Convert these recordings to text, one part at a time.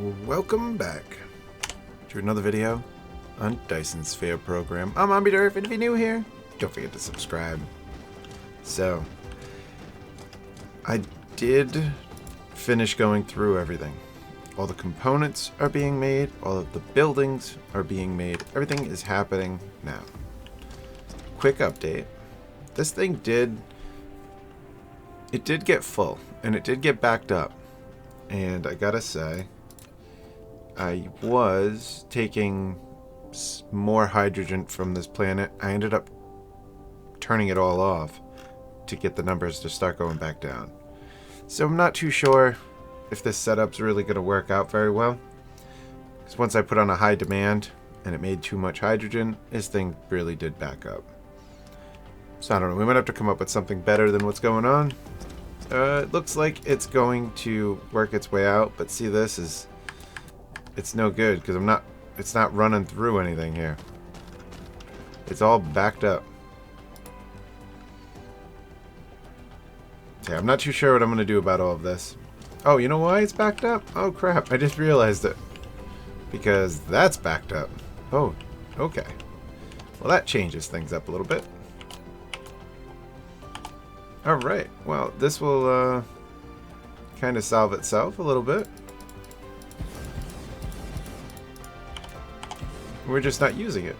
Welcome back to another video on Dyson Sphere Program. I'm Omniderf, and if you're new here, don't forget to subscribe. So, I did finish going through everything. All the components are being made, all of the buildings are being made, everything is happening now. Quick update. This thing did get full, and it did get backed up. And I gotta say, I was taking more hydrogen from this planet. I ended up turning it all off to get the numbers to start going back down. So I'm not too sure if this setup's really going to work out very well. Because once I put on a high demand and it made too much hydrogen, this thing really did back up. So I don't know, we might have to come up with something better than what's going on. It looks like it's going to work its way out, but see, this is... it's no good because it's not running through anything here. It's all backed up. Okay, I'm not too sure what I'm going to do about all of this. Oh, you know why it's backed up? Oh crap, I just realized it. Because that's backed up. Oh, okay. Well, that changes things up a little bit. Alright, well, this will kind of solve itself a little bit. We're just not using it.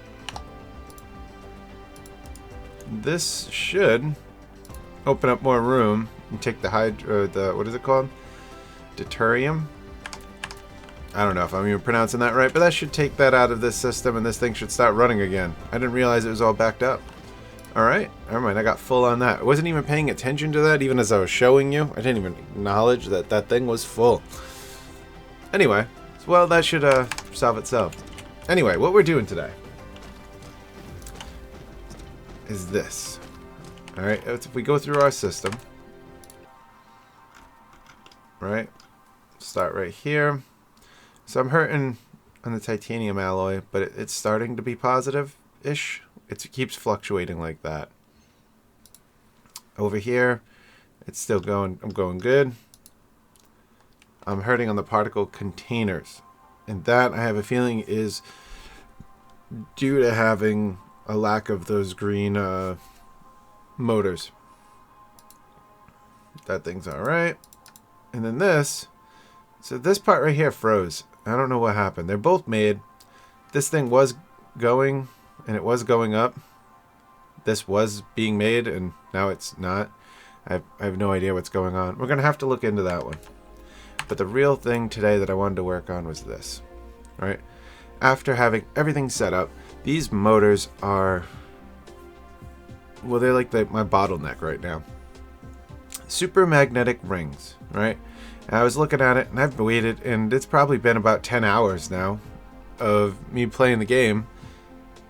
This should open up more room and take the what is it called? Deuterium? I don't know if I'm even pronouncing that right, but that should take that out of this system and this thing should start running again. I didn't realize it was all backed up. Alright, never mind, I got full on that. I wasn't even paying attention to that even as I was showing you. I didn't even acknowledge that that thing was full. Anyway, well, that should solve itself. Anyway, what we're doing today is this. Alright, if we go through our system, right, start right here. So I'm hurting on the titanium alloy, but it's starting to be positive-ish. It keeps fluctuating like that. Over here, it's still going, I'm going good. I'm hurting on the particle containers. And that, I have a feeling, is due to having a lack of those green motors. That thing's alright. And then this, so this part right here froze. I don't know what happened. They're both made. This thing was going, and it was going up. This was being made, and now it's not. I have no idea what's going on. We're going to have to look into that one. But the real thing today that I wanted to work on was this. Right? After having everything set up, these motors are... well, they're like my bottleneck right now. Super magnetic rings, right? And I was looking at it, and I've waited, and it's probably been about 10 hours now of me playing the game.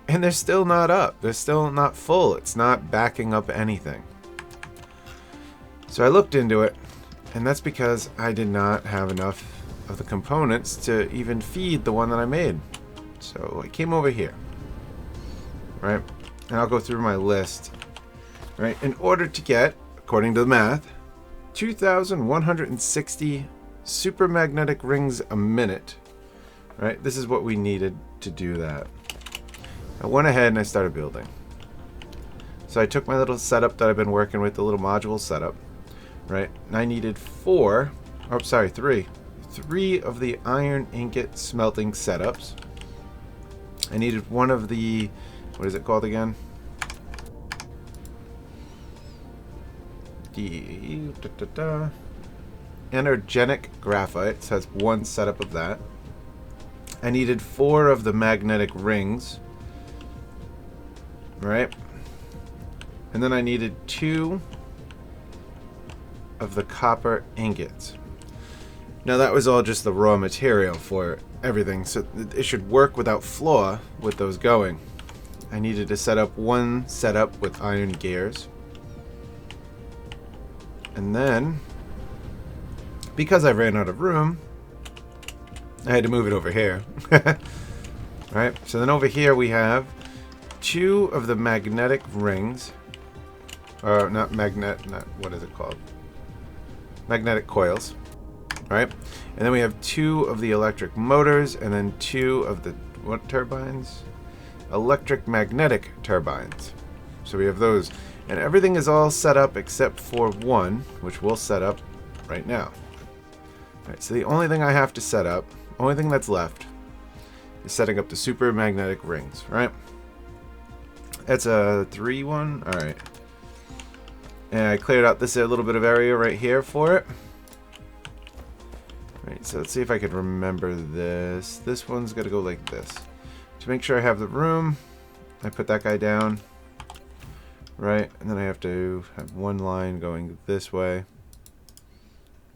And they're still not up. They're still not full. It's not backing up anything. So I looked into it, and that's because I did not have enough of the components to even feed the one that I made. So I came over here, right? And I'll go through my list, right? In order to get, according to the math, 2,160 super magnetic rings a minute, right? This is what we needed to do that. I went ahead and I started building. So I took my little setup that I've been working with, the little module setup, right? And I needed three of the iron ingot smelting setups. I needed one of the, what is it called again? Energetic graphite. So that's one setup of that. I needed 4 of the magnetic rings. Right? And then I needed 2 of the copper ingots. Now that was all just the raw material for everything, so it should work without flaw with those going. I needed to set up one setup with iron gears. And then, because I ran out of room, I had to move it over here. Right? So then over here we have 2 of the magnetic rings. What is it called? Magnetic coils. right? And then we have 2 of the electric motors, and then 2 of the, what turbines? Electric magnetic turbines. So we have those. And everything is all set up except for one, which we'll set up right now. All right, so the only thing I have to set up, only thing that's left, is setting up the super magnetic rings, right? That's a 3-1. All right. And I cleared out this little bit of area right here for it. All right, so let's see if I can remember this. This one's got to go like this. To make sure I have the room, I put that guy down. Right, and then I have to have one line going this way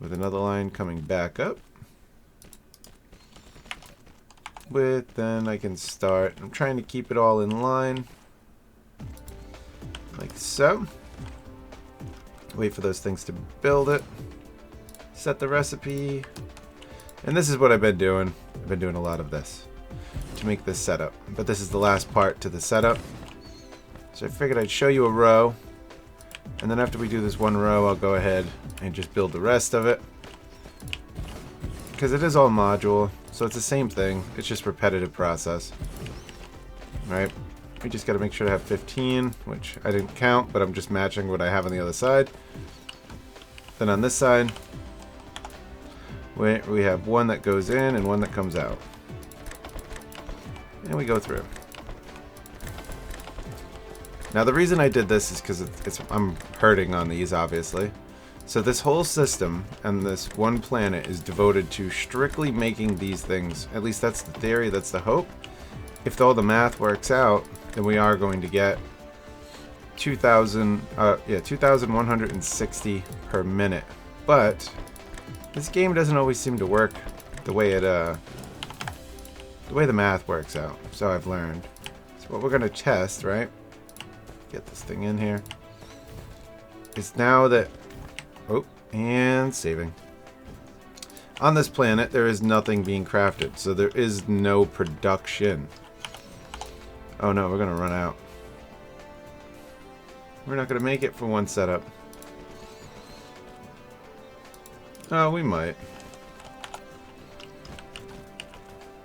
with another line coming back up. Then I can start. I'm trying to keep it all in line. Like so. Wait for those things to build it. Set the recipe. And this is what I've been doing. I've been doing a lot of this to make this setup. But this is the last part to the setup. So I figured I'd show you a row. And then after we do this one row, I'll go ahead and just build the rest of it. Because it is all module. So it's the same thing. It's just repetitive process. Right? We just got to make sure to have 15, which I didn't count, but I'm just matching what I have on the other side. Then on this side, we have one that goes in and one that comes out. And we go through. Now the reason I did this is because I'm hurting on these, obviously. So this whole system and this one planet is devoted to strictly making these things. At least that's the theory, that's the hope. If all the math works out, then we are going to get 2,160 per minute. But this game doesn't always seem to work the way the math works out. So I've learned. So what we're going to test, right? Get this thing in here. Is now that, oh, and saving. On this planet, there is nothing being crafted, so there is no production. Oh no, we're gonna run out. We're not gonna make it for one setup. Oh, we might.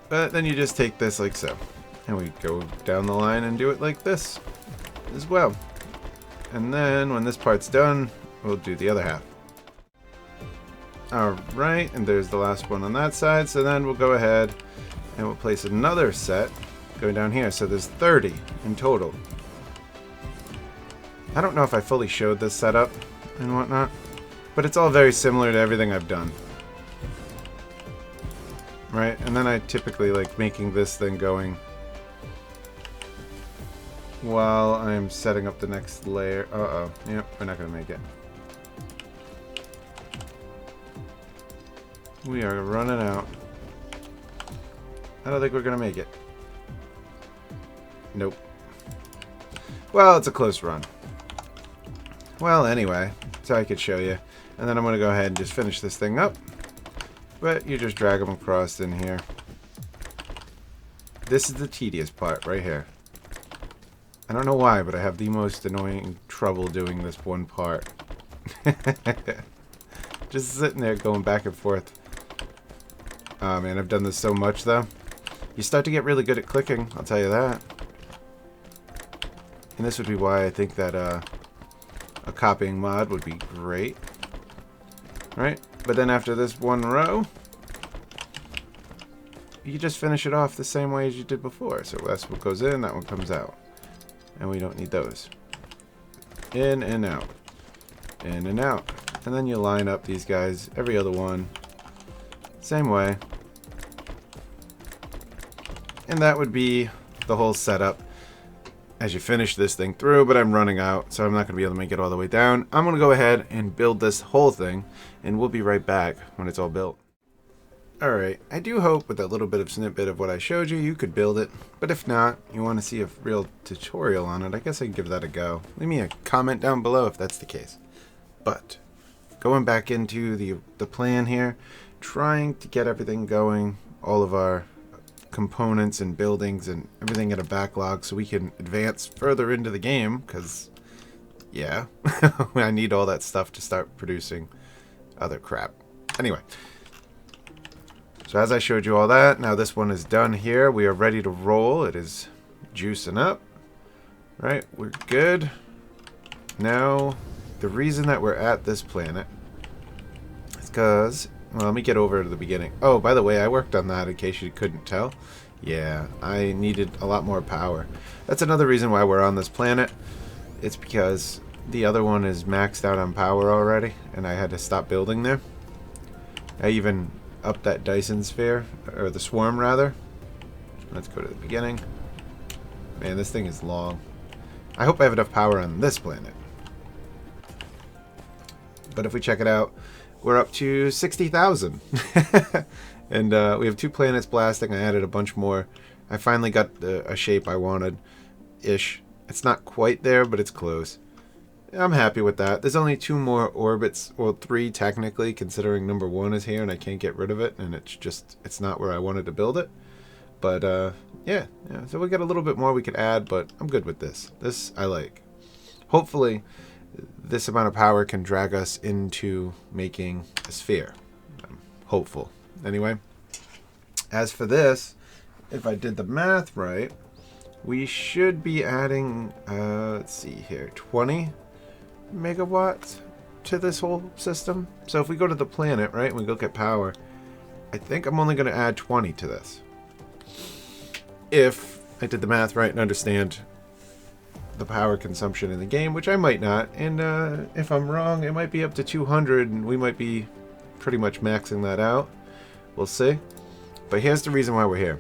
But then you just take this like so. And we go down the line and do it like this as well. And then when this part's done, we'll do the other half. Alright, and there's the last one on that side. So then we'll go ahead and we'll place another set going down here. So there's 30 in total. I don't know if I fully showed this setup and whatnot, but it's all very similar to everything I've done. Right, and then I typically like making this thing going while I'm setting up the next layer. Uh-oh. Yep, we're not going to make it. We are running out. I don't think we're going to make it. Nope. Well, it's a close run. Well, anyway, so I could show you. And then I'm going to go ahead and just finish this thing up. But you just drag them across in here. This is the tedious part right here. I don't know why, but I have the most annoying trouble doing this one part. Just sitting there going back and forth. Oh man, I've done this so much though. You start to get really good at clicking, I'll tell you that. And this would be why I think that a copying mod would be great. Right? But then after this one row, you just finish it off the same way as you did before. So that's what goes in, that one comes out. And we don't need those. In and out. In and out. And then you line up these guys, every other one. Same way. And that would be the whole setup as you finish this thing through, but I'm running out, so I'm not going to be able to make it all the way down. I'm going to go ahead and build this whole thing, and we'll be right back when it's all built. Alright, I do hope with that little bit of snippet of what I showed you, you could build it. But if not, you want to see a real tutorial on it, I guess I can give that a go. Leave me a comment down below if that's the case. But, going back into the plan here, trying to get everything going, all of our components and buildings and everything in a backlog so we can advance further into the game, because, yeah, I need all that stuff to start producing other crap. Anyway. So as I showed you all that, now this one is done here. We are ready to roll. It is juicing up. Right, we're good. Now, the reason that we're at this planet is because, well, let me get over to the beginning. Oh, by the way, I worked on that in case you couldn't tell. Yeah, I needed a lot more power. That's another reason why we're on this planet. It's because the other one is maxed out on power already, and I had to stop building there. I even upped that Dyson Sphere, or the Swarm rather. Let's go to the beginning. Man, this thing is long. I hope I have enough power on this planet. But if we check it out, we're up to 60,000. And we have 2 planets blasting. I added a bunch more. I finally got a shape I wanted-ish. It's not quite there, but it's close. I'm happy with that. There's only 2 more orbits, well 3 technically, considering number 1 is here and I can't get rid of it, and it's not where I wanted to build it. But yeah, so we got a little bit more we could add, but I'm good with this. This I like. Hopefully this amount of power can drag us into making a sphere. I'm hopeful. Anyway, as for this, if I did the math right, we should be adding, let's see here, 20 megawatts to this whole system. So if we go to the planet, right, and we look at power, I think I'm only going to add 20 to this. If I did the math right and understand the power consumption in the game, which I might not. And if I'm wrong, it might be up to 200, and we might be pretty much maxing that out. We'll see. But here's the reason why we're here.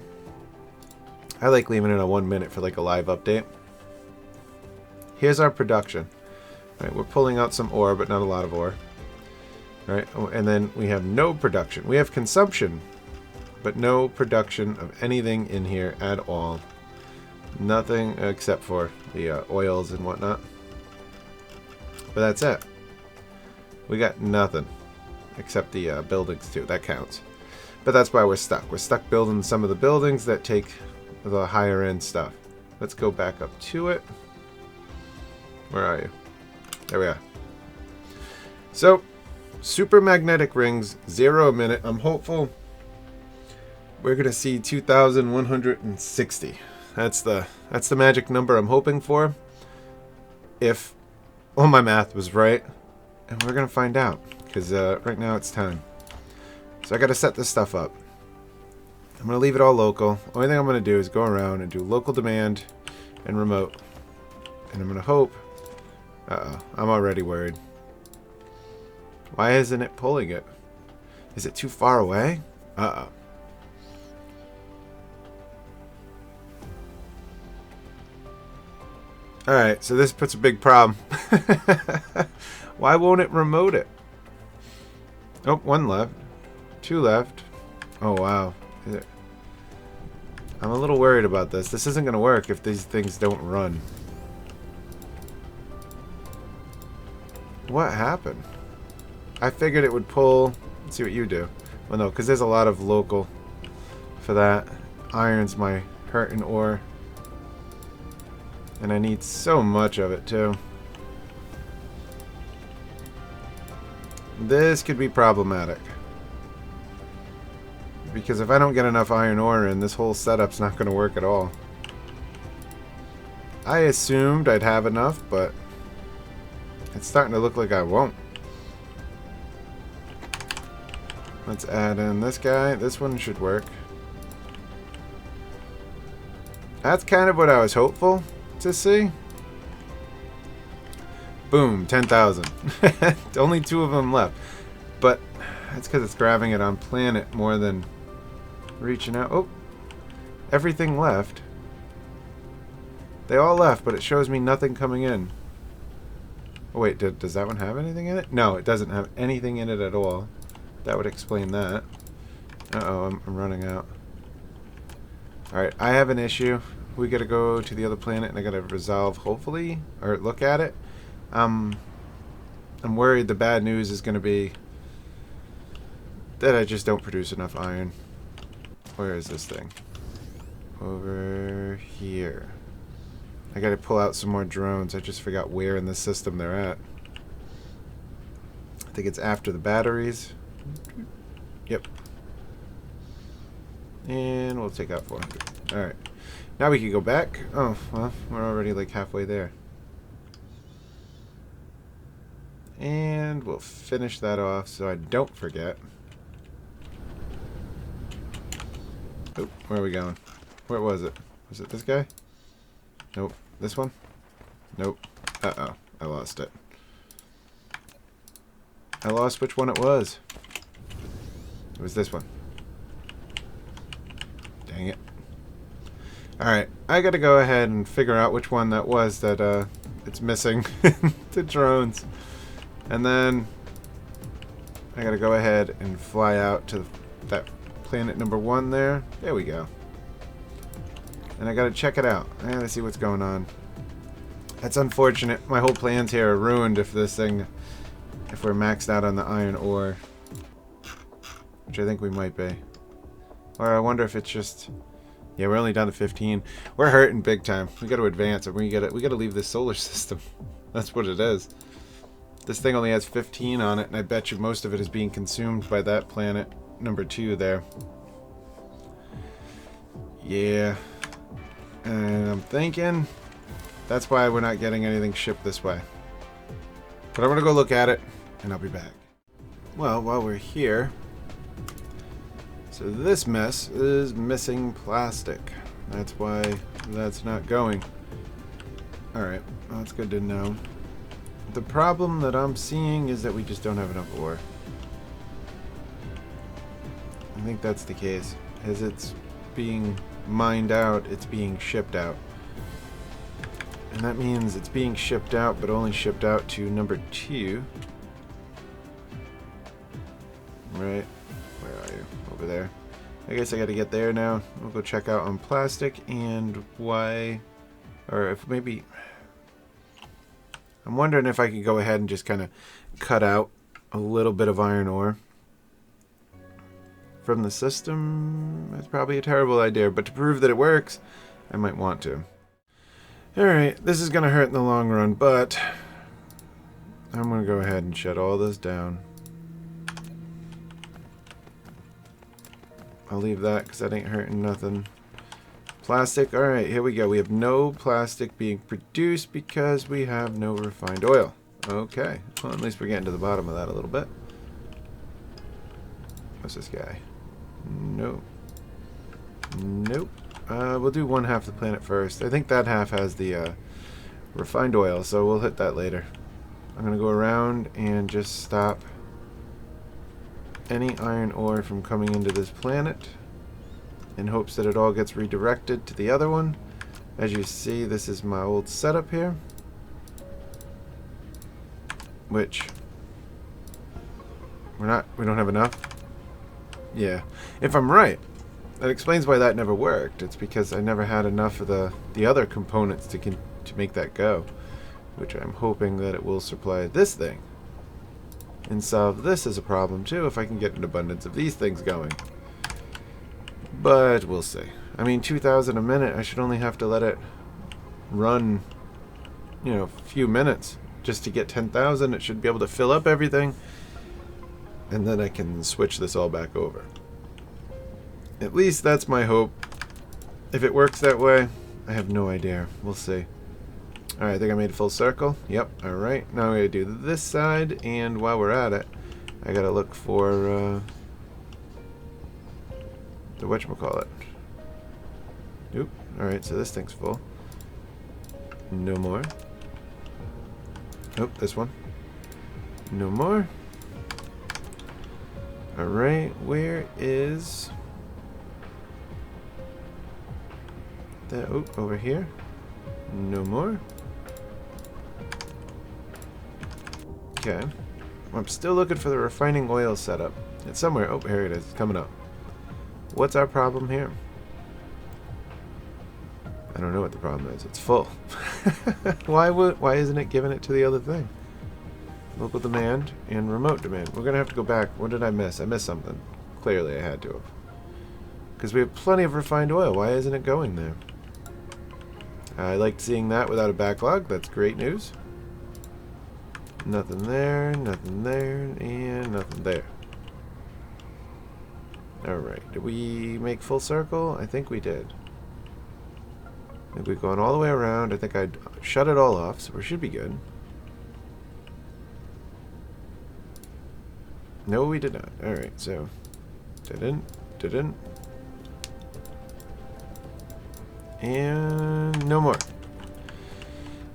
I like leaving it on 1 minute for like a live update. Here's our production. Right, we're pulling out some ore, but not a lot of ore. Right, and then we have no production. We have consumption, but no production of anything in here at all. Nothing except for the oils and whatnot. But that's it. We got nothing except the buildings too. That counts. But that's why we're stuck. We're stuck building some of the buildings that take the higher end stuff. Let's go back up to it. Where are you? There we are. So, super magnetic rings, 0 a minute. I'm hopeful we're gonna see 2,160. That's the magic number I'm hoping for. If all my math was right, and we're gonna find out because right now it's time. So I gotta set this stuff up. I'm gonna leave it all local. Only thing I'm gonna do is go around and do local demand and remote, and I'm gonna hope. I'm already worried. Why isn't it pulling it? Is it too far away? Alright, so this puts a big problem. Why won't it remote it? Oh, 1 left. 2 left. Oh, wow. I'm a little worried about this. This isn't going to work if these things don't run. What happened? I figured it would pull. Let's see what you do. Well, no, because there's a lot of local for that. Iron's my hurting ore. And I need so much of it, too. This could be problematic. Because if I don't get enough iron ore in, this whole setup's not going to work at all. I assumed I'd have enough, but it's starting to look like I won't. Let's add in this guy. This one should work. That's kind of what I was hopeful to see. Boom, 10,000. Only 2 of them left. But that's because it's grabbing it on planet more than reaching out. Oh, everything left. They all left, but it shows me nothing coming in. Oh, wait, does that one have anything in it? No, it doesn't have anything in it at all. That would explain that. Uh-oh, I'm running out. Alright, I have an issue. We gotta go to the other planet and I gotta resolve, hopefully, or look at it. I'm worried the bad news is gonna be that I just don't produce enough iron. Where is this thing? Over here. I gotta pull out some more drones. I just forgot where in the system they're at. I think it's after the batteries. Yep. And we'll take out 400. Alright. Now we can go back. Oh, well, we're already like halfway there. And we'll finish that off so I don't forget. Oh, where are we going? Where was it? Was it this guy? Nope. This one? Nope. Uh-oh. I lost it. I lost which one it was. It was this one. Dang it. Alright, I gotta go ahead and figure out which one that was that it's missing the drones. And then I gotta go ahead and fly out to that planet number 1 there. There we go. And I gotta check it out. I gotta see what's going on. That's unfortunate. My whole plans here are ruined if this thing, if we're maxed out on the iron ore. Which I think we might be. Or I wonder if it's just... Yeah, we're only down to 15. We're hurting big time. We got to advance, and we got to leave this solar system. That's what it is. This thing only has 15 on it, and I bet you most of it is being consumed by that planet number 2 there. Yeah. And I'm thinking that's why we're not getting anything shipped this way. But I'm going to go look at it, and I'll be back. Well, while we're here... So this mess is missing plastic. That's why that's not going. Alright, well, that's good to know. The problem that I'm seeing is that we just don't have enough ore. I think that's the case. As it's being mined out, it's being shipped out. And that means it's being shipped out, but only shipped out to number 2. Right. Where are you? Over there. I guess I gotta get there now. We'll go check out on plastic and why... Or if maybe... I'm wondering if I could go ahead and just kind of cut out a little bit of iron ore from the system. That's probably a terrible idea, but to prove that it works, I might want to. Alright, this is going to hurt in the long run, but I'm going to go ahead and shut all this down. I'll leave that because that ain't hurting nothing. Plastic, alright, here we go. We have no plastic being produced because we have no refined oil. Okay, well, at least we're getting to the bottom of that a little bit. What's this guy? Nope. Nope. We'll do 1/2 the planet first. I think that half has the refined oil, so we'll hit that later. I'm going to go around and just stop any iron ore from coming into this planet in hopes that it all gets redirected to the other one. As you see, this is my old setup here, which we don't have enough. Yeah, if I'm right, that explains why that never worked. It's because I never had enough of the other components to make that go, which I'm hoping that it will supply this thing and solve this as a problem too if I can get an abundance of these things going. But we'll see. I mean, 2,000 a minute, I should only have to let it run, you know, a few minutes just to get 10,000. It should be able to fill up everything, and then I can switch this all back over. At least that's my hope. If it works that way, I have no idea. We'll see. Alright, I think I made a full circle. Yep, alright. Now I'm going to do this side, and while we're at it, I gotta look for the whatchamacallit. Oop. Alright, so this thing's full. No more. Nope, this one. No more. Alright, where is the... Oh, over here. No more. Okay. I'm still looking for the refining oil setup. It's somewhere. Oh, here it is. It's coming up. What's our problem here? I don't know what the problem is. It's full. Why isn't it giving it to the other thing? Local demand and remote demand. We're going to have to go back. What did I miss? I missed something. Clearly I had to have. Because we have plenty of refined oil. Why isn't it going there? I liked seeing that without a backlog. That's great news. Nothing there, and nothing there. Alright, did we make full circle? I think we did. I think we've gone all the way around. I think I shut it all off, so we should be good. No, we did not. Alright, so didn't. And no more.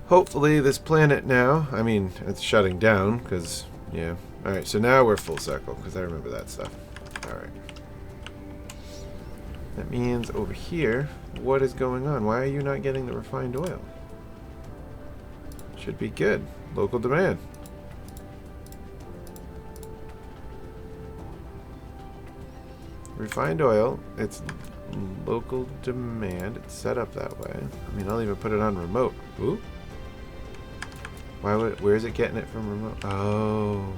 Hopefully this planet now, I mean, it's shutting down, because, yeah. Alright, so now we're full circle, because I remember that stuff. Alright. That means over here, what is going on? Why are you not getting the refined oil? Should be good. Local demand. Refined oil, it's local demand. It's set up that way. I mean, I'll even put it on remote. Ooh. Why would? Where is it getting it from remote? Oh.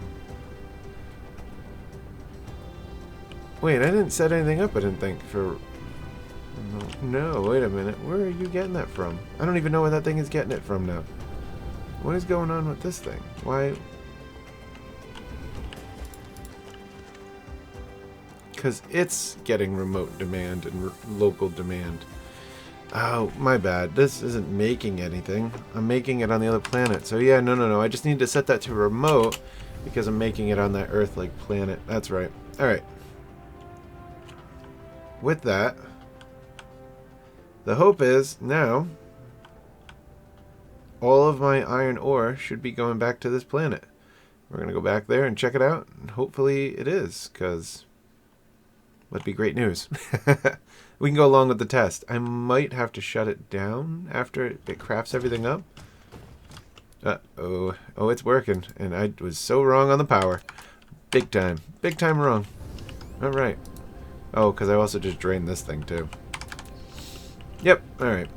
Wait, I didn't set anything up. I didn't think for. No, wait a minute. Where are you getting that from? I don't even know where that thing is getting it from now. What is going on with this thing? Why? Because it's getting remote demand and local demand. Oh, my bad. This isn't making anything. I'm making it on the other planet. So yeah, no. I just need to set that to remote because I'm making it on that Earth-like planet. That's right. Alright. With that, the hope is now all of my iron ore should be going back to this planet. We're going to go back there and check it out. And hopefully it is, because would be great news. We can go along with the test. I might have to shut it down after it crafts everything up. Uh-oh. Oh, it's working. And I was so wrong on the power. Big time. Big time wrong. Alright. Oh, because I also just drained this thing, too. Yep. Alright.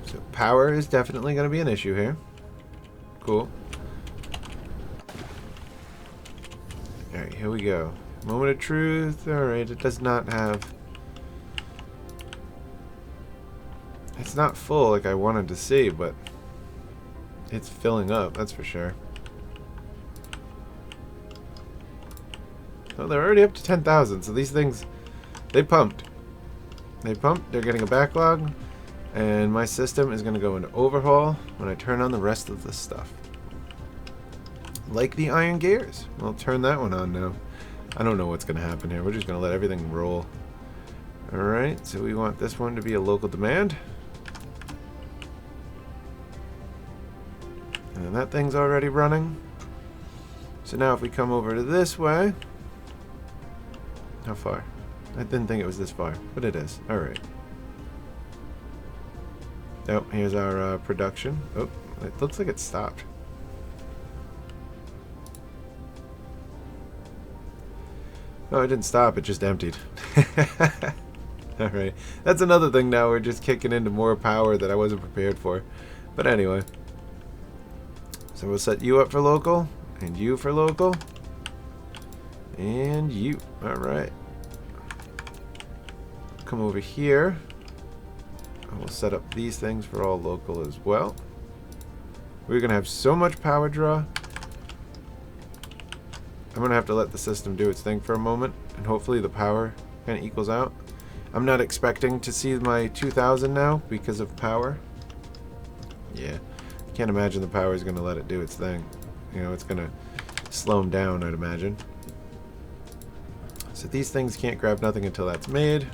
So power is definitely going to be an issue here. Cool. Alright, here we go. Moment of truth. Alright, it does not have... It's not full like I wanted to see, but it's filling up, that's for sure. Oh, they're already up to 10,000, so these things, they pumped. They pumped, they're getting a backlog, and my system is going to go into overhaul when I turn on the rest of the stuff. Like the iron gears. I'll turn that one on now. I don't know what's going to happen here. We're just going to let everything roll. Alright, so we want this one to be a local demand. And that thing's already running. So now if we come over to this way... How far? I didn't think it was this far, but it is. Alright. Oh, here's our production. Oh, it looks like it stopped. Oh, it didn't stop, it just emptied. Alright, that's another thing now, we're just kicking into more power that I wasn't prepared for. But anyway. So we'll set you up for local, and you for local, and you. Alright. Come over here, and we'll set up these things for all local as well. We're going to have so much power draw. I'm going to have to let the system do its thing for a moment, and hopefully the power kind of equals out. I'm not expecting to see my 2,000 now because of power. Yeah, I can't imagine the power is going to let it do its thing. You know, it's going to slow them down, I'd imagine. So these things can't grab nothing until that's made.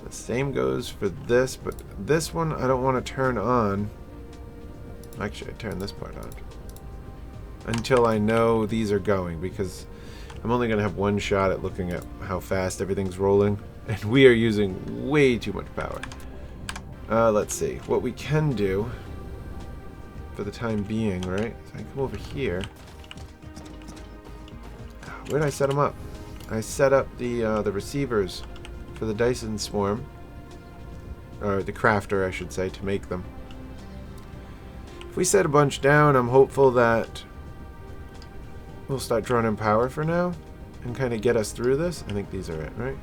The same goes for this, but this one I don't want to turn on. Actually, I turn this part on. Until I know these are going, because I'm only going to have one shot at looking at how fast everything's rolling, and we are using way too much power. Let's see. What we can do for the time being, right? So I come over here. Where did I set them up? I set up the receivers for the Dyson Swarm, or the crafter, I should say, to make them. If we set a bunch down, I'm hopeful that we'll start drawing in power for now and kind of get us through this. I think these are it, right?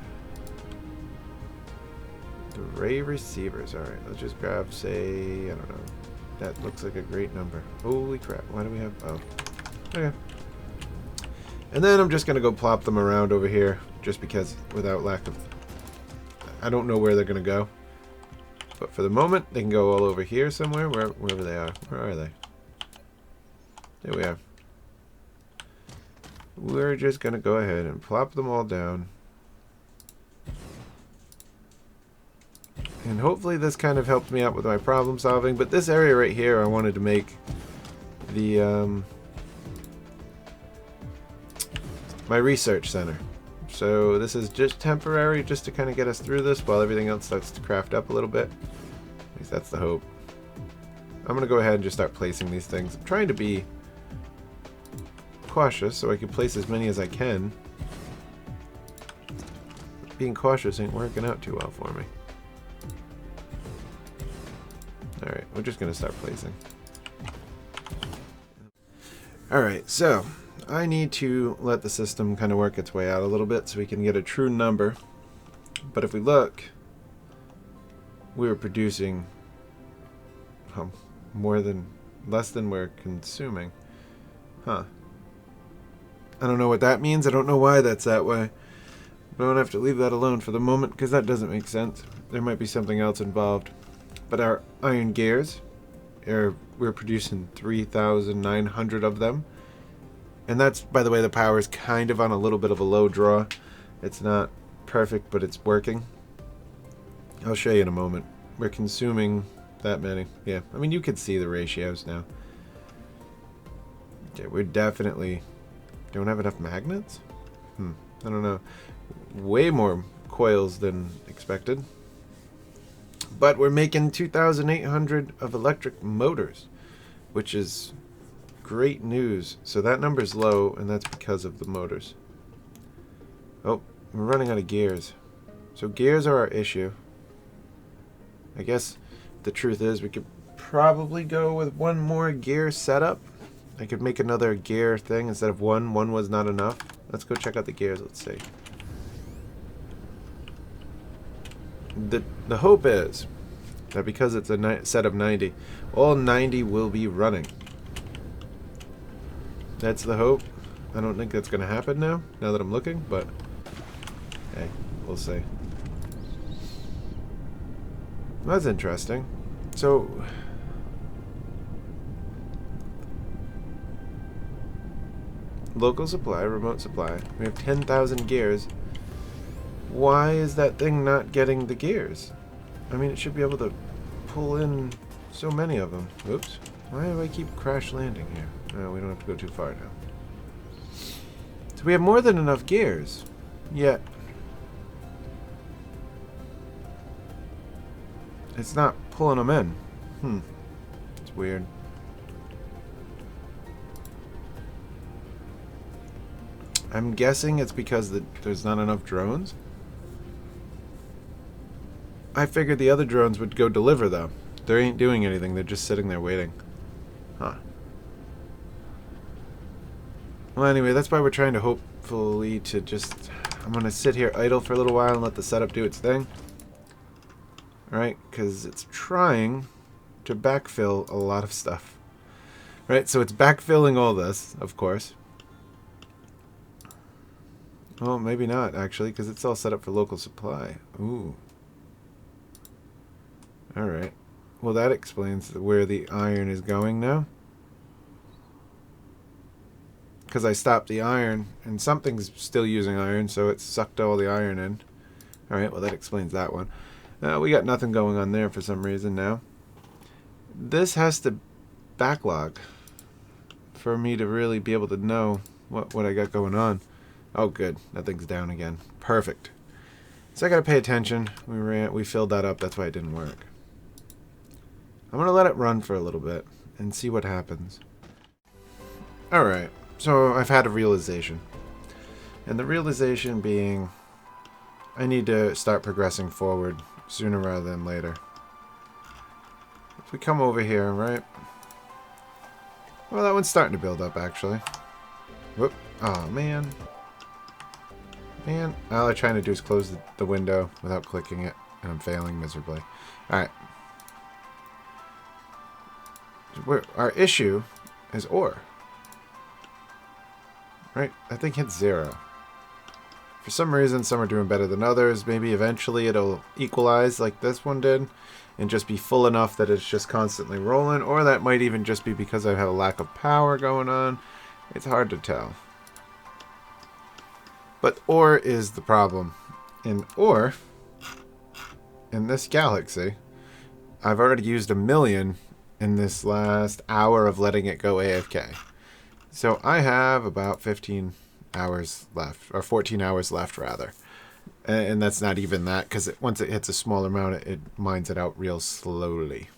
The Ray receivers. Alright, let's just grab, say, I don't know. That looks like a great number. Holy crap. Why do we have... Oh. Okay. And then I'm just going to go plop them around over here, just because, without lack of... I don't know where they're going to go. But for the moment, they can go all over here somewhere, wherever they are. Where are they? There we are. We're just going to go ahead and plop them all down. And hopefully this kind of helped me out with my problem solving. But this area right here, I wanted to make the my research center. So this is just temporary, just to kind of get us through this while everything else starts to craft up a little bit. At least that's the hope. I'm going to go ahead and just start placing these things. I'm trying to be cautious so I can place as many as I can. Being cautious ain't working out too well for me. Alright, we're just going to start placing. Alright, so I need to let the system kind of work its way out a little bit so we can get a true number. But if we look, we were producing less than we're consuming. Huh. I don't know what that means. I don't know why that's that way. But I'm going to have to leave that alone for the moment because that doesn't make sense. There might be something else involved. But our iron gears, we're producing 3,900 of them. And that's, by the way, the power is kind of on a little bit of a low draw. It's not perfect, but it's working. I'll show you in a moment. We're consuming that many. Yeah, I mean, you can see the ratios now. Okay, we definitely don't have enough magnets? I don't know. Way more coils than expected. But we're making 2,800 of electric motors, which is great news. So that number's low, and that's because of the motors. Oh, we're running out of gears. So gears are our issue. I guess the truth is we could probably go with one more gear setup. I could make another gear thing instead of one. One was not enough. Let's go check out the gears. Let's see. The hope is that because it's a set of 90, all 90 will be running. That's the hope. I don't think that's going to happen now that I'm looking, but hey, we'll see. That's interesting. So local supply, remote supply. We have 10,000 gears. Why is that thing not getting the gears? I mean, it should be able to pull in so many of them. Oops. Why do I keep crash landing here? Oh, we don't have to go too far now. So we have more than enough gears. Yet it's not pulling them in. It's weird. I'm guessing it's because there's not enough drones. I figured the other drones would go deliver, though. They ain't doing anything. They're just sitting there waiting. Huh. Well, anyway, that's why we're trying to hopefully to just... I'm going to sit here idle for a little while and let the setup do its thing. Alright, because it's trying to backfill a lot of stuff. Right, so it's backfilling all this, of course. Well, maybe not, actually, because it's all set up for local supply. Ooh. Alright. Well, that explains where the iron is going now. Because I stopped the iron, and something's still using iron, so it sucked all the iron in. Alright, well, that explains that one. We got nothing going on there for some reason now. This has to backlog for me to really be able to know what I got going on. Oh, good. That thing's down again. Perfect. So I got to pay attention. We filled that up. That's why it didn't work. I'm going to let it run for a little bit and see what happens. Alright. So I've had a realization. And the realization being I need to start progressing forward sooner rather than later. If we come over here, right? Well, that one's starting to build up, actually. Whoop. Oh, man. Man. All I'm trying to do is close the window without clicking it, and I'm failing miserably. Alright. Our issue is ore. right? That thing hits 0. For some reason, some are doing better than others. Maybe eventually it'll equalize like this one did and just be full enough that it's just constantly rolling. Or that might even just be because I have a lack of power going on. It's hard to tell. But ore is the problem. In ore, in this galaxy, I've already used 1 million in this last hour of letting it go AFK. So I have about 15 hours left, or 14 hours left rather. And that's not even that, because once it hits a small amount, it mines it out real slowly.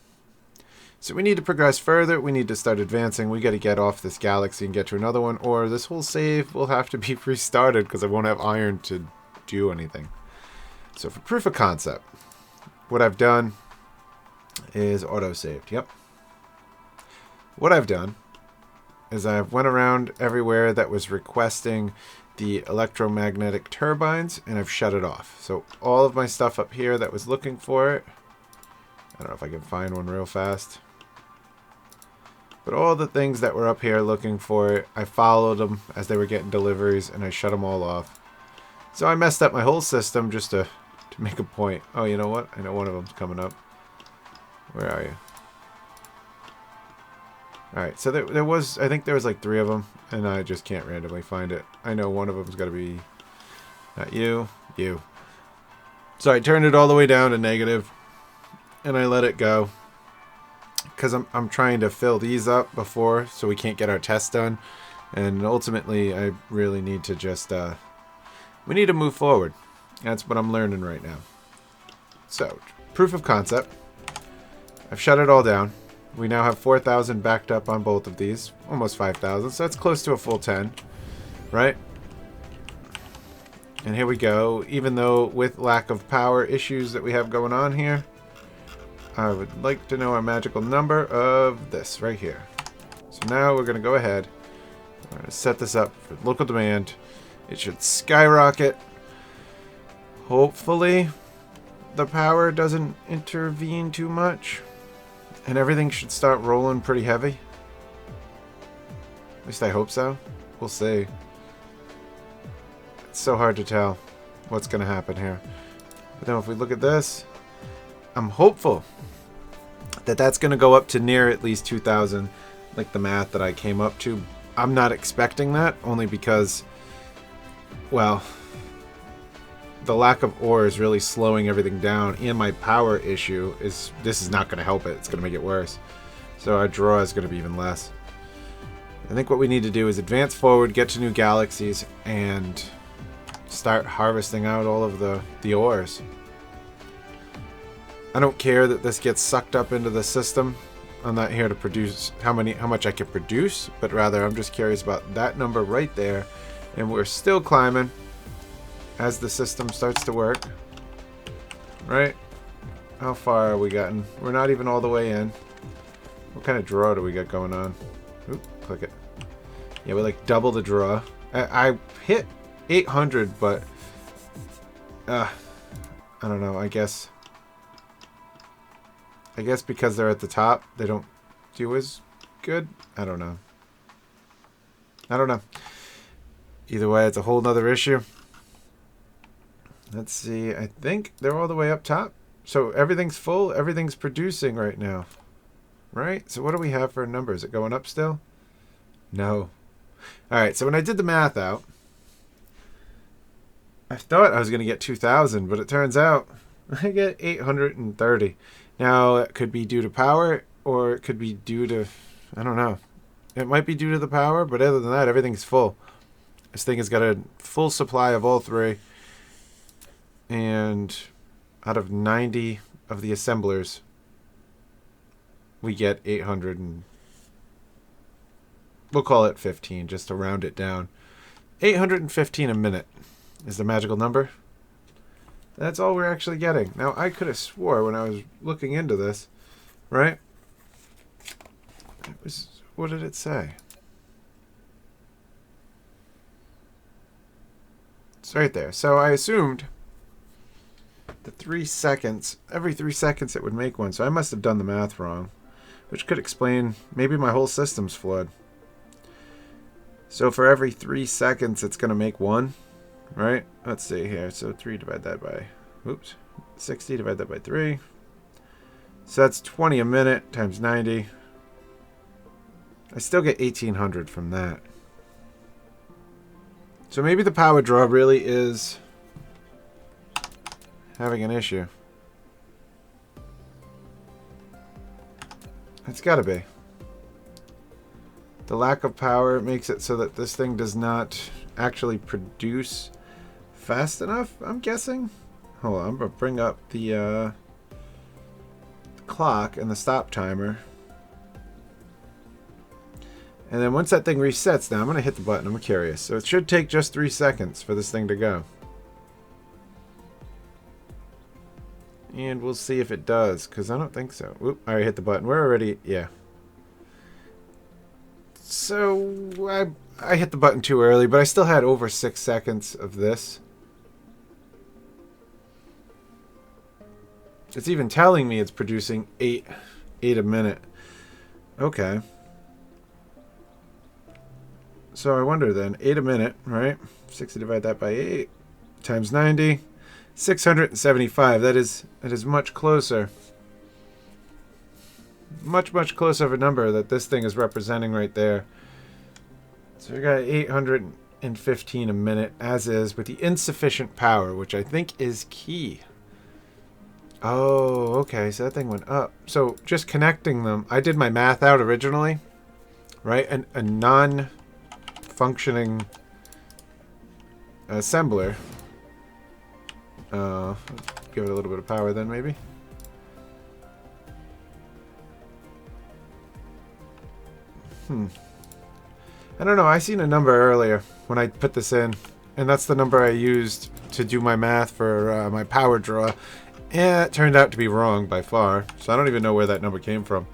So we need to progress further. We need to start advancing. We got to get off this galaxy and get to another one, or this whole save will have to be restarted because I won't have iron to do anything. So for proof of concept, what I've done is auto-saved. Yep. What I've done is I've went around everywhere that was requesting the electromagnetic turbines, and I've shut it off. So all of my stuff up here that was looking for it, I don't know if I can find one real fast, but all the things that were up here looking for it, I followed them as they were getting deliveries, and I shut them all off. So I messed up my whole system just to make a point. Oh, you know what? I know one of them's coming up. Where are you? Alright, so there was, I think there was like 3 of them, and I just can't randomly find it. I know one of them's got to be, not you, you. So I turned it all the way down to negative, and I let it go. Because I'm trying to fill these up before, so we can't get our test done. And ultimately, I really need to just, we need to move forward. That's what I'm learning right now. So, proof of concept. I've shut it all down. We now have 4,000 backed up on both of these. Almost 5,000, so that's close to a full 10. Right? And here we go. Even though with lack of power issues that we have going on here, I would like to know our magical number of this right here. So now we're going to go ahead. We're going to set this up for local demand. It should skyrocket. Hopefully the power doesn't intervene too much. And everything should start rolling pretty heavy. At least I hope so. We'll see. It's so hard to tell what's going to happen here. But then if we look at this, I'm hopeful that that's going to go up to near at least 2,000, like the math that I came up to. I'm not expecting that, only because, well, the lack of ore is really slowing everything down, and my power issue is, this is not going to help it. It's going to make it worse. So our draw is going to be even less. I think what we need to do is advance forward, get to new galaxies, and start harvesting out all of the ores. I don't care that this gets sucked up into the system. I'm not here to produce how much I can produce, but rather I'm just curious about that number right there. And we're still climbing as the system starts to work. Right? How far are we gotten? We're not even all the way in. What kind of draw do we got going on? Oop, click it. Yeah, we like double the draw. I hit 800, but I don't know. I guess because they're at the top, they don't do as good. I don't know. Either way, it's a whole nother issue. Let's see. I think they're all the way up top. So everything's full. Everything's producing right now. Right? So what do we have for a number? Is it going up still? No. Alright, so when I did the math out, I thought I was going to get 2,000, but it turns out I get 830. Now, it could be due to power, or it could be due to, I don't know. It might be due to the power, but other than that, everything's full. This thing has got a full supply of all three. And out of 90 of the assemblers, we get 800 and we'll call it 15 just to round it down. 815 a minute is the magical number. That's all we're actually getting. Now, I could have swore when I was looking into this, right? It was, what did it say? It's right there. So I assumed the 3 seconds, every 3 seconds it would make one. So I must have done the math wrong, which could explain maybe my whole system's flawed. So for every 3 seconds, it's going to make 1, right? Let's see here. So 3 divide that by, oops, 60 divide that by 3. So that's 20 a minute times 90. I still get 1800 from that. So maybe the power draw really is having an issue. It's got to be. The lack of power makes it so that this thing does not actually produce fast enough, I'm guessing. Hold on, I'm going to bring up the clock and the stop timer. And then once that thing resets, now I'm going to hit the button. I'm curious. So it should take just 3 seconds for this thing to go. And we'll see if it does, because I don't think so. Oop, I already hit the button. We're already, yeah. So I hit the button too early, but I still had over 6 seconds of this. It's even telling me it's producing 8 a minute. Okay. So I wonder then, 8 a minute, right? 60 divide that by 8 times 90. 675. That is much closer. Much closer of a number that this thing is representing right there. So we got 815 a minute as is with the insufficient power, which I think is key. Oh, okay. So that thing went up. So just connecting them, I did my math out originally, right? And a non-functioning assembler. Give it a little bit of power then, maybe. I don't know. I seen a number earlier when I put this in, and that's the number I used to do my math for my power draw. And it turned out to be wrong by far, so I don't even know where that number came from.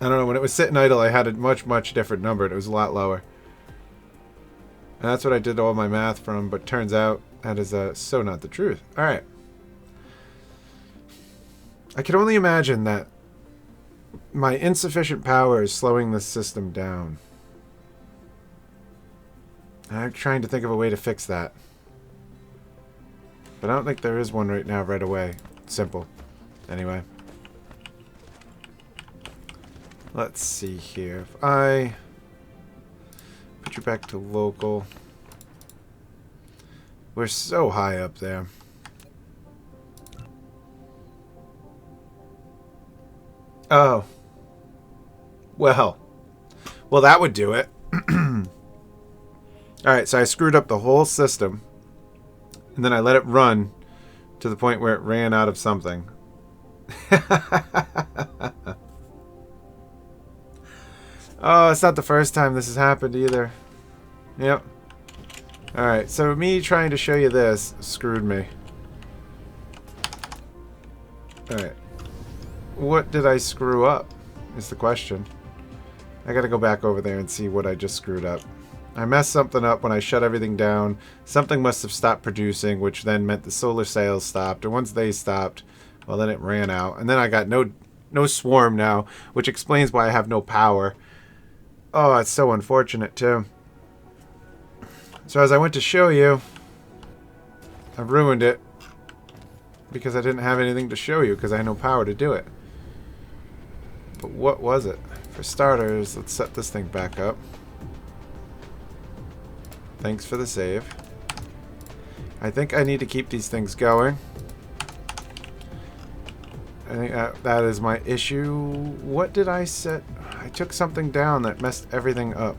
I don't know. When it was sitting idle, I had a much different number, and it was a lot lower. And that's what I did all my math from, but turns out that is so not the truth. Alright. I can only imagine that my insufficient power is slowing this system down. I'm trying to think of a way to fix that. But I don't think there is one right now, right away. Simple. Anyway. Let's see here. If I put you back to local. We're so high up there. Oh. Well, that would do it. Alright, so I screwed up the whole system. And then I let it run to the point where it ran out of something. Oh, it's not the first time this has happened either. Yep. Alright, so me trying to show you this screwed me. Alright. What did I screw up? Is the question. I gotta go back over there and see what I just screwed up. I messed something up when I shut everything down. Something must have stopped producing, which then meant the solar sails stopped. And once they stopped, well, then it ran out. And then I got no swarm now, which explains why I have no power. Oh, it's so unfortunate, too. So as I went to show you, I ruined it. Because I didn't have anything to show you, because I had no power to do it. But what was it? For starters, let's set this thing back up. Thanks for the save. I think I need to keep these things going. I think that is my issue. What did I set? I took something down that messed everything up.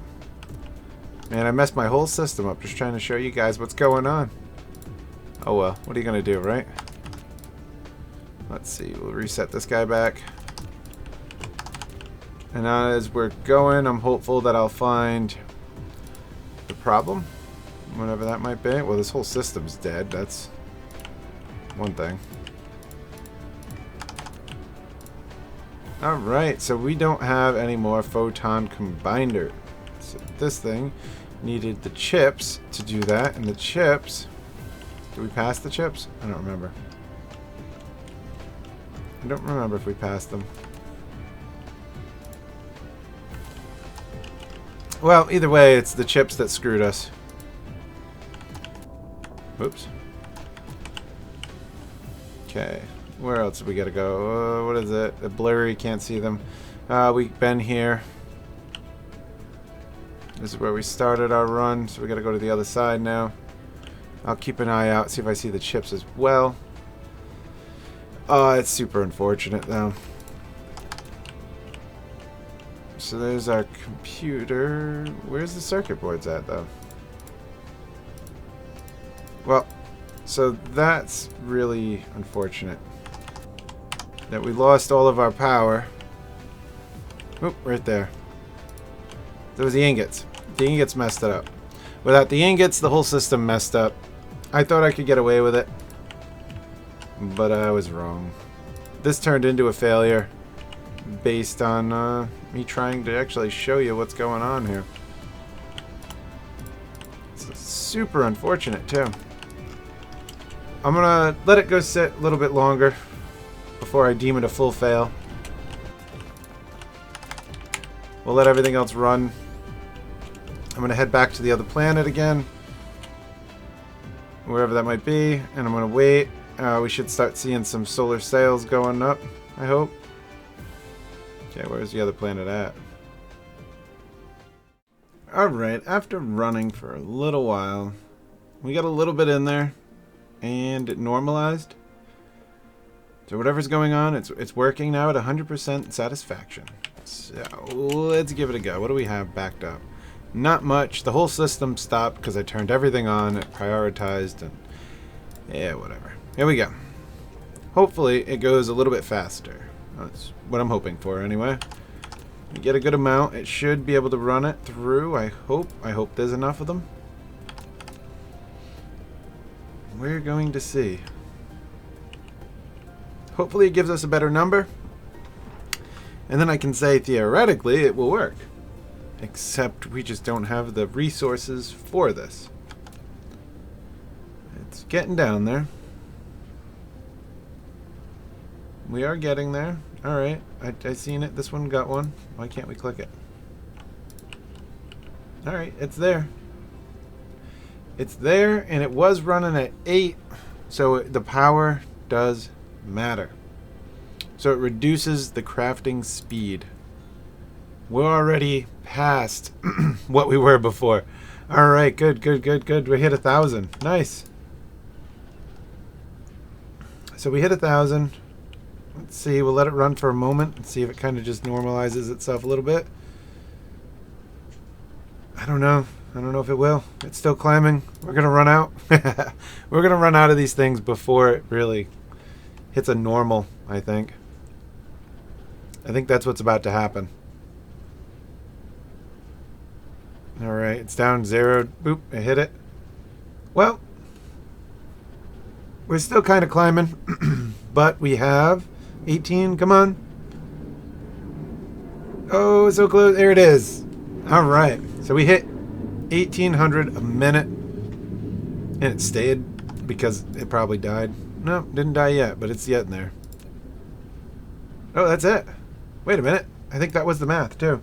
Man, I messed my whole system up just trying to show you guys what's going on. Oh well, what are you going to do, right? Let's see, we'll reset this guy back. And as we're going, I'm hopeful that I'll find the problem, whatever that might be. Well, this whole system's dead. That's one thing. Alright, so we don't have any more photon combiner. So this thing needed the chips to do that, and the chips... Did we pass the chips? I don't remember. I don't remember if we passed them. Well, either way, it's the chips that screwed us. Oops. Okay. Where else do we gotta go? What is it? A blurry, can't see them. We've been here. This is where we started our run, so we gotta go to the other side now. I'll keep an eye out, see if I see the chips as well. It's super unfortunate though. So there's our computer. Where's the circuit boards at though? Well, so that's really unfortunate. That we lost all of our power. Oop, right there. There was the ingots. The ingots messed it up. Without the ingots, the whole system messed up. I thought I could get away with it, but I was wrong. This turned into a failure based on me trying to actually show you what's going on here. It's super unfortunate too. I'm gonna let it go sit a little bit longer before I deem it a full fail. We'll let everything else run. I'm gonna head back to the other planet again, wherever that might be, and I'm gonna wait. We should start seeing some solar sails going up, I hope. Okay, where's the other planet at? Alright, after running for a little while, we got a little bit in there, and it normalized. So whatever's going on, it's working now at 100% satisfaction. So let's give it a go. What do we have backed up? Not much. The whole system stopped because I turned everything on, it prioritized, and yeah, whatever. Here we go. Hopefully it goes a little bit faster. That's what I'm hoping for anyway. We get a good amount. It should be able to run it through. I hope there's enough of them. We're going to see. Hopefully it gives us a better number. And then I can say theoretically it will work. Except we just don't have the resources for this. It's getting down there. We are getting there. Alright, I seen it. This one got one. Why can't we click it? Alright, it's there. It's there, and it was running at 8, so the power does matter. So it reduces the crafting speed. We're already past what we were before. Alright, good. We hit 1,000. Nice. So we hit 1,000. Let's see, we'll let it run for a moment and see if it kind of just normalizes itself a little bit. I don't know if it will. It's still climbing. We're gonna run out. We're gonna run out of these things before it really hits a normal, I think. I think that's what's about to happen. Alright, it's down 0. Boop, I hit it. Well, we're still kind of climbing, but we have 18, come on. Oh, so close. There it is. Alright, so we hit 1,800 a minute, and it stayed because it probably died. No, didn't die yet, but it's getting there. Oh, that's it. Wait a minute. I think that was the math, too.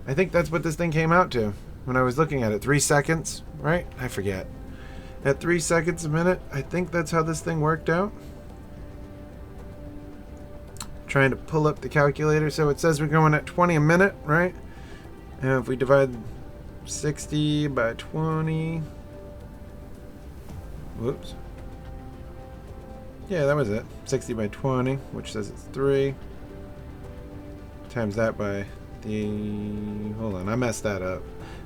I think that's what this thing came out to when I was looking at it. 3 seconds, right? I forget. At 3 seconds a minute, I think that's how this thing worked out. Trying to pull up the calculator. So it says we're going at 20 a minute, right? And if we divide 60 by 20... Whoops. Yeah, that was it. 60 by 20, which says it's 3. Times that by the... Hold on, I messed that up.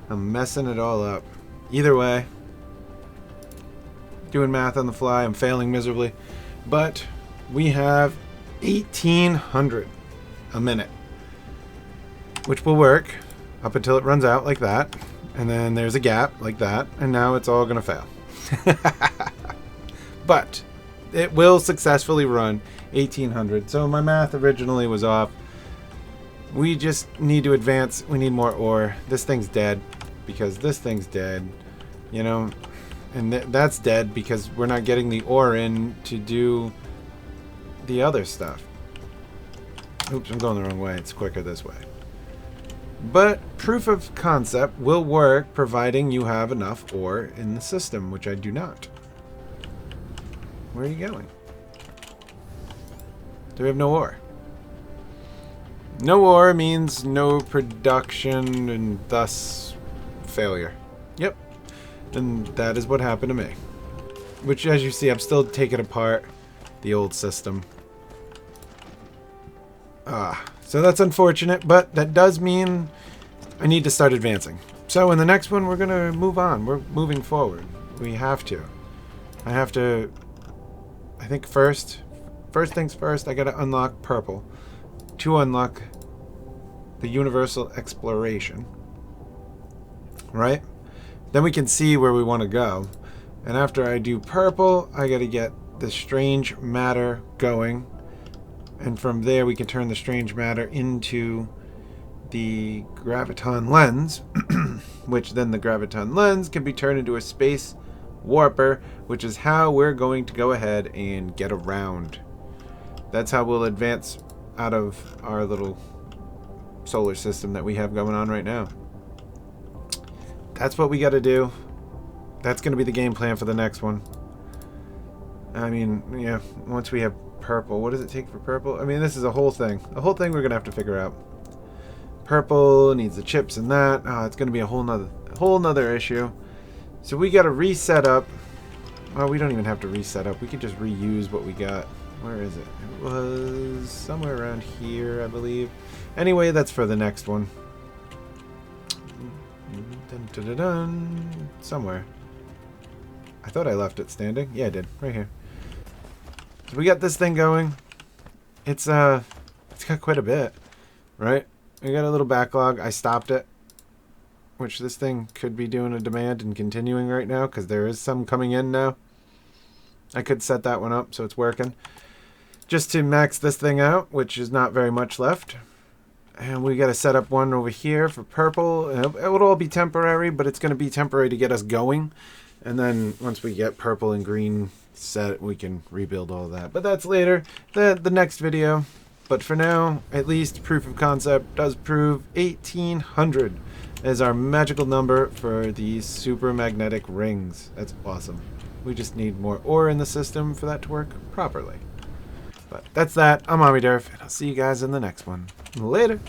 I'm messing it all up. Either way, doing math on the fly, I'm failing miserably. But we have 1,800 a minute, which will work up until it runs out like that. And then there's a gap like that. And now it's all going to fail. But it will successfully run 1,800. So my math originally was off. We just need to advance. We need more ore. This thing's dead because this thing's dead, you know, and that's dead because we're not getting the ore in to do the other stuff. Oops, I'm going the wrong way. It's quicker this way. But proof of concept will work providing you have enough ore in the system, which I do not. Where are you going? Do we have no ore? No ore means no production and thus failure. Yep. And that is what happened to me. Which, as you see, I'm still taking apart the old system. So that's unfortunate, but that does mean I need to start advancing. So in the next one, we're going to move on. We're moving forward. We have to. I think first things first, I got to unlock purple to unlock the universal exploration. Right? Then we can see where we want to go. And after I do purple, I got to get the strange matter going. And from there, we can turn the strange matter into the graviton lens, which then the graviton lens can be turned into a space warper, which is how we're going to go ahead and get around. That's how we'll advance out of our little solar system that we have going on right now. That's what we got to do. That's going to be the game plan for the next one. I mean, yeah, once we have purple. What does it take for purple? I mean, this is a whole thing. A whole thing we're going to have to figure out. Purple needs the chips and that. Oh, it's going to be a whole nother issue. So we got to reset up. Well, we don't even have to reset up. We can just reuse what we got. Where is it? It was somewhere around here, I believe. Anyway, that's for the next one. Dun, dun, dun, dun. Somewhere. I thought I left it standing. Yeah, I did. Right here. So we got this thing going. It's got quite a bit, right? We got a little backlog. I stopped it, which this thing could be doing a demand and continuing right now because there is some coming in now. I could set that one up so it's working. Just to max this thing out, which is not very much left. And we got to set up one over here for purple. It will all be temporary, but it's going to be temporary to get us going. And then once we get purple and green set, we can rebuild all that. But that's later, the next video. But for now, at least proof of concept does prove 1800 as our magical number for these super magnetic rings. That's awesome. We just need more ore in the system for that to work properly. But that's that. I'm Omniderf, and I'll see you guys in the next one. Later.